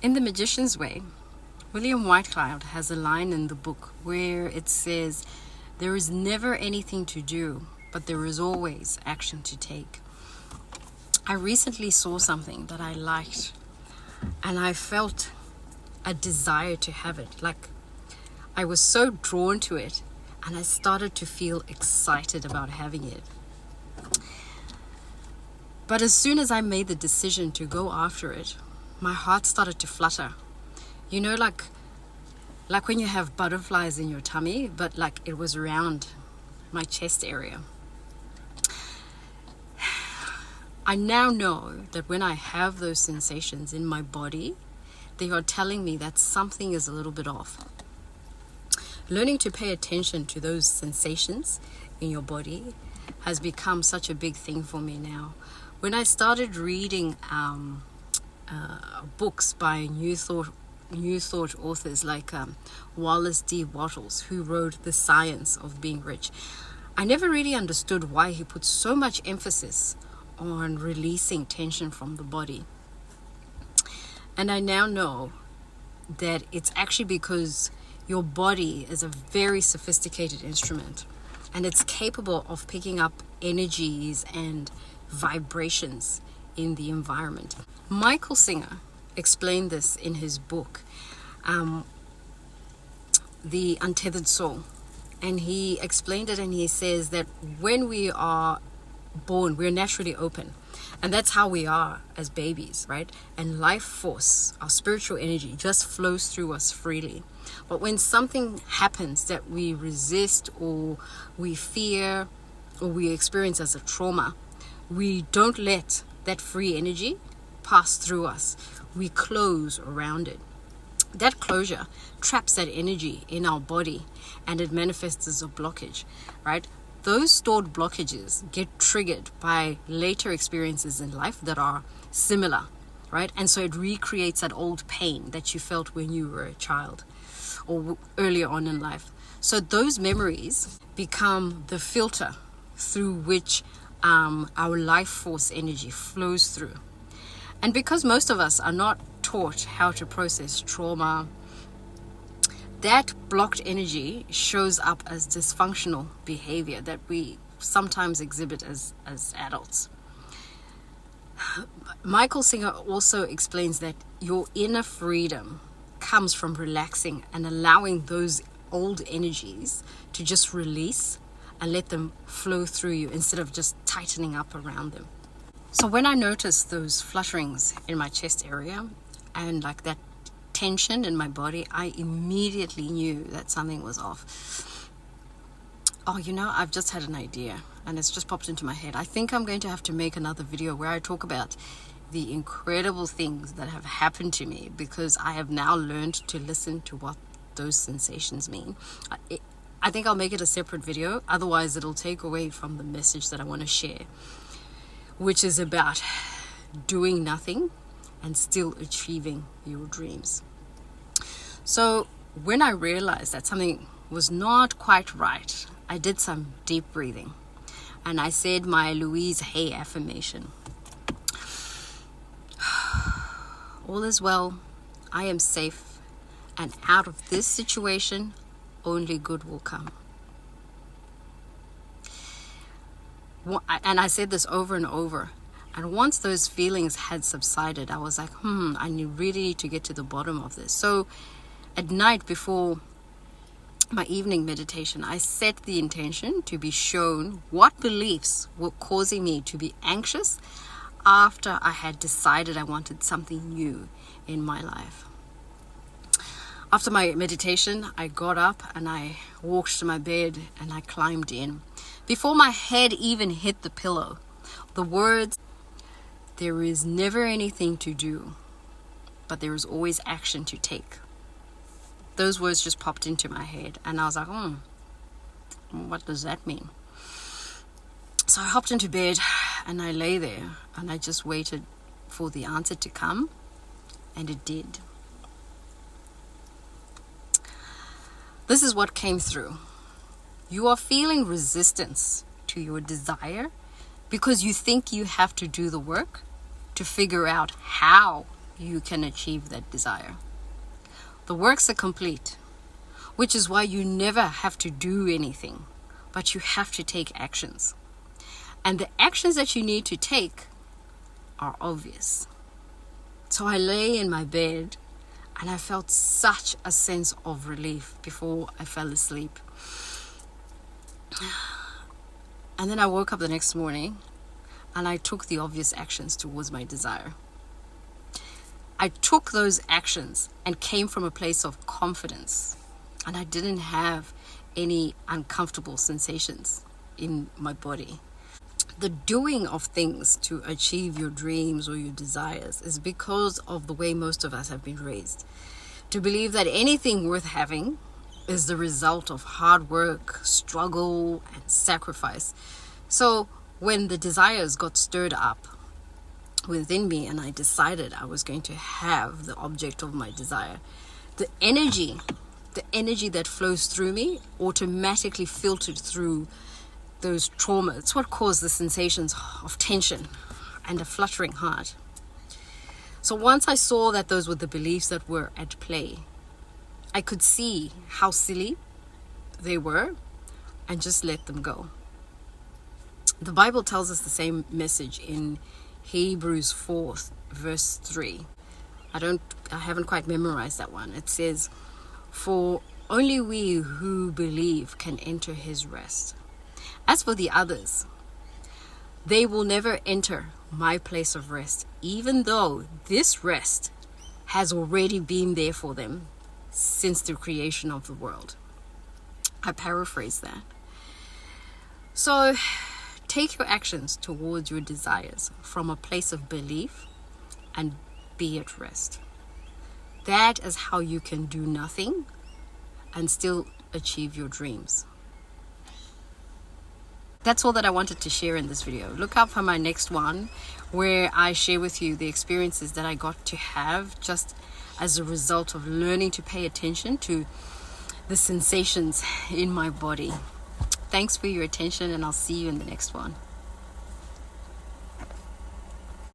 In The Magician's Way, William Whitecloud has a line in the book where it says, "There is never anything to do, but there is always action to take." I recently saw something that I liked, and I felt a desire to have it. Like, I was so drawn to it, and I started to feel excited about having it. But as soon as I made the decision to go after it, my heart started to flutter. You know, like when you have butterflies in your tummy, but like it was around my chest area. I now know that when I have those sensations in my body, they are telling me that something is a little bit off. Learning to pay attention to those sensations in your body has become such a big thing for me now. When I started reading books by New Thought authors like Wallace D. Wattles, who wrote The Science of Being Rich, I never really understood why he put so much emphasis on releasing tension from the body. And I now know that it's actually because your body is a very sophisticated instrument, and it's capable of picking up energies and vibrations in the environment. Michael Singer explained this in his book, The Untethered Soul. And he explained it, and he says that when we are born, we're naturally open. And that's how we are as babies, right? And life force, our spiritual energy, just flows through us freely. But when something happens that we resist, or we fear, or we experience as a trauma, we don't let that free energy pass through us. We close around it. That closure traps that energy in our body, and it manifests as a blockage, right? Those stored blockages get triggered by later experiences in life that are similar, right? And so it recreates that old pain that you felt when you were a child or earlier on in life. So those memories become the filter through which our life force energy flows through. And because most of us are not taught how to process trauma, that blocked energy shows up as dysfunctional behavior that we sometimes exhibit as adults. Michael Singer also explains that your inner freedom comes from relaxing and allowing those old energies to just release and let them flow through you instead of just tightening up around them. So when I noticed those flutterings in my chest area and like that tension in my body, I immediately knew that something was off. Oh, I've just had an idea, and it's just popped into my head. I think I'm going to have to make another video where I talk about the incredible things that have happened to me, because I have now learned to listen to what those sensations mean. I think I'll make it a separate video, otherwise it'll take away from the message that I want to share, which is about doing nothing and still achieving your dreams. So when I realized that something was not quite right, I did some deep breathing, and I said my Louise Hay affirmation. All is well, I am safe, and out of this situation, only good will come. And I said this over and over. And once those feelings had subsided, I was like, I really need to get to the bottom of this. So at night before my evening meditation, I set the intention to be shown what beliefs were causing me to be anxious after I had decided I wanted something new in my life. After my meditation, I got up and I walked to my bed and I climbed in. Before my head even hit the pillow, the words, "There is never anything to do, but there is always action to take," those words just popped into my head, and I was like, what does that mean? So I hopped into bed and I lay there and I just waited for the answer to come, and it did. This is what came through. You are feeling resistance to your desire because you think you have to do the work to figure out how you can achieve that desire. The works are complete, which is why you never have to do anything, but you have to take actions. And the actions that you need to take are obvious. So I lay in my bed and I felt such a sense of relief before I fell asleep. And then I woke up the next morning and I took the obvious actions towards my desire. I took those actions and came from a place of confidence, and I didn't have any uncomfortable sensations in my body. The doing of things to achieve your dreams or your desires is because of the way most of us have been raised. To believe that anything worth having is the result of hard work, struggle, and sacrifice. So when the desires got stirred up within me and I decided I was going to have the object of my desire, the energy that flows through me automatically filtered through those traumas. It's what caused the sensations of tension and a fluttering heart. So once I saw that those were the beliefs that were at play, I could see how silly they were and just let them go. The Bible tells us the same message in Hebrews 4 verse 3. I haven't quite memorized that one. It says, "For only we who believe can enter his rest. As for the others, they will never enter my place of rest, even though this rest has already been there for them since the creation of the world." I paraphrase that. So take your actions towards your desires from a place of belief and be at rest. That is how you can do nothing and still achieve your dreams. That's all that I wanted to share in this video. Look out for my next one, where I share with you the experiences that I got to have just as a result of learning to pay attention to the sensations in my body. Thanks for your attention, and I'll see you in the next one.